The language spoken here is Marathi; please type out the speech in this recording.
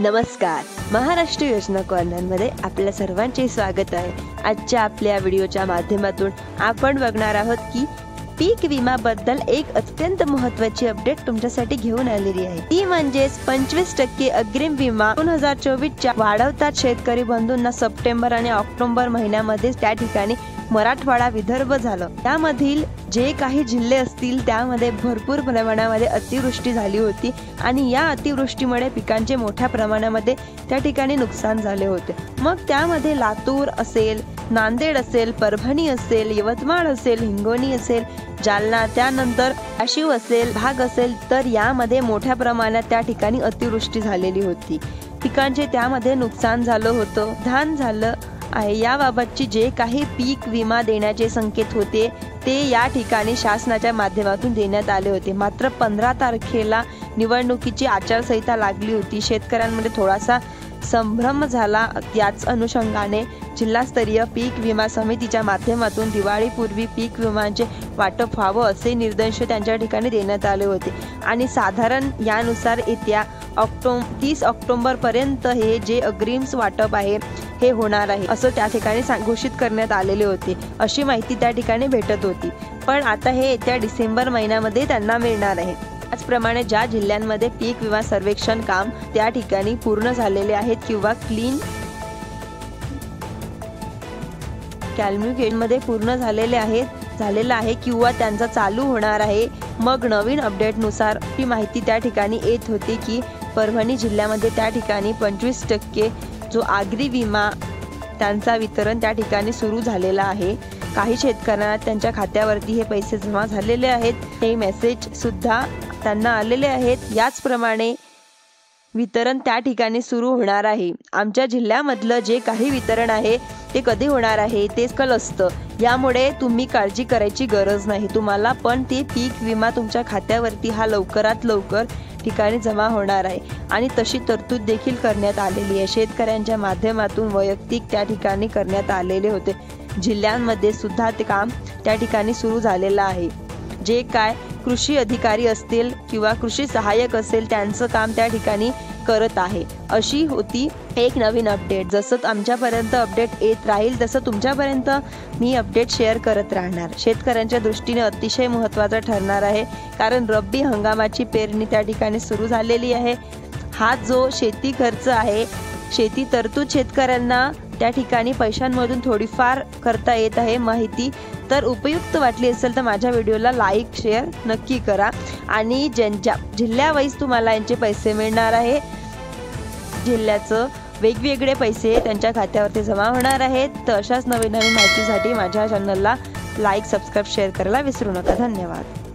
नमस्कार, महाराष्ट्र योजना कॉर्नरमध्ये आपल्या सर्वांचे स्वागत आहे। आजच्या आपल्या व्हिडिओच्या माध्यमातून आपण बघणार आहोत की पीक विमा बद्दल एक अत्यंत महत्त्वाची अपडेट तुमच्यासाठी घेऊन आलेली आहे। ती म्हणजे 25% अग्रिम विमा 2024 च्या वाढवतात शेतकरी बंधूंना सप्टेंबर आणि ऑक्टोबर महिन्यामध्ये त्या ठिकाणी मराठवाडा विदर्भ झालं। त्यामधील जे काही जिल्हे असतील त्यामध्ये भरपूर प्रमाणामध्ये अतिवृष्टी झाली होती आणि या अतिवृष्टीमुळे पिकांचे मोठ्या प्रमाणामध्ये त्या ठिकाणी नुकसान झाले होते। मग त्यामध्ये लातूर असेल, नांदेड असेल, परभणी असेल, यवतमाळ असेल, हिंगोली असेल, जालना, त्यानंतर आशिव असेल, भाग असेल, तर यामध्ये मोठ्या प्रमाणात त्या ठिकाणी अतिवृष्टी झालेली होती। पिकांचे त्यामध्ये नुकसान झालं होतं, धान झालं आहे। याबाबतची जे काही पीक विमा देण्याचे संकेत होते ते या ठिकाणी शासनाच्या माध्यमातून देण्यात आले होते। मात्र 15 तारखेला निवडणुकीची आचारसंहिता लागली होती। शेतकऱ्यांमध्ये थोडासा संभ्रम झाला। याच अनुषंगाने जिल्हास्तरीय पीक विमा समितीच्या माध्यमातून दिवाळीपूर्वी पीक विम्याचे वाटप व्हावं असे निर्देश त्यांच्या ठिकाणी देण्यात आले होते आणि साधारण यानुसार येत्या 30 ऑक्टोबर पर्यंत हे जे अग्रिम वाटप आहे हे होणार आहे असं त्या ठिकाणी घोषित करण्यात आलेले होते, अशी माहिती त्या ठिकाणी भेटत होती। पण आता हे येत्या डिसेंबर महिन्यामध्ये त्यांना मिळणार आहे। त्याचप्रमाणे ज्या जिल्ह्यांमध्ये पीक विमा सर्वेक्षण काम त्या ठिकाणी पूर्ण झालेले आहेत किंवा क्लीन कॅल्क्युलेशन मध्ये पूर्ण झालेले आहे किंवा त्यांचा चालू होणार आहे, मग नवीन अपडेट नुसार ही माहिती त्या ठिकाणी येत होती की परभणी जिल्ह्यामध्ये त्या ठिकाणी 25% जो आगरी विमा त्यांचा वितरण त्या ठिकाणी सुरू झालेला आहे। काही शेतकऱ्यांना त्यांच्या खात्यावरती हे पैसे जमा झालेले आहेत, हे मेसेज सुद्धा त्यांना आलेले आहेत। याचप्रमाणे वितरण त्या ठिकाणी सुरू होणार आहे। आमच्या जिल्ह्यामधलं जे काही वितरण आहे ते कधी होणार आहे ते कल असतं, यामुळे तुम्ही काळजी करायची गरज नाही। तुम्हाला पण ते पीक विमा तुमच्या खात्यावरती हा लवकरात लवकर ठिकाणी जमा होणार आहे आणि तशी तरतूद देखील करण्यात आलेली आहे। शेतकऱ्यांच्या माध्यमातून वैयक्तिक त्या ठिकाणी करण्यात आलेले होते। जिल्ह्यांमध्ये सुद्धा ते काम त्या ठिकाणी सुरू झालेलं आहे। जे काय कृषी अधिकारी असतील किंवा कृषी सहाय्यक असेल त्यांचं काम त्या ठिकाणी करत आहे। अशी होती एक नवीन अपडेट। जसं आमच्यापर्यंत अपडेट येत राहील तसं तुमच्यापर्यंत मी अपडेट शेअर करत राहणार। शेतकऱ्यांच्या दृष्टीने अतिशय महत्त्वाचा ठरणार आहे, कारण रब्बी हंगामाची पेरणी त्या ठिकाणी सुरू झालेली आहे। हा जो शेती खर्च आहे, शेती तरतूद शेतकऱ्यांना त्या ठिकाणी पैशांमधून थोडीफार करता येत आहे। माहिती तर उपयुक्त वाटली असेल तर माझ्या व्हिडिओला लाईक शेअर नक्की करा आणि ज्यांच्या जिल्ह्यावाईज तुम्हाला यांचे पैसे मिळणार आहे, जिल्ह्याचं वेगवेगळे पैसे त्यांच्या खात्यावरती जमा होणार आहेत। तर अशाच नवीन माहितीसाठी माझ्या चॅनलला लाईक, सबस्क्राईब, शेअर करायला विसरू नका। धन्यवाद।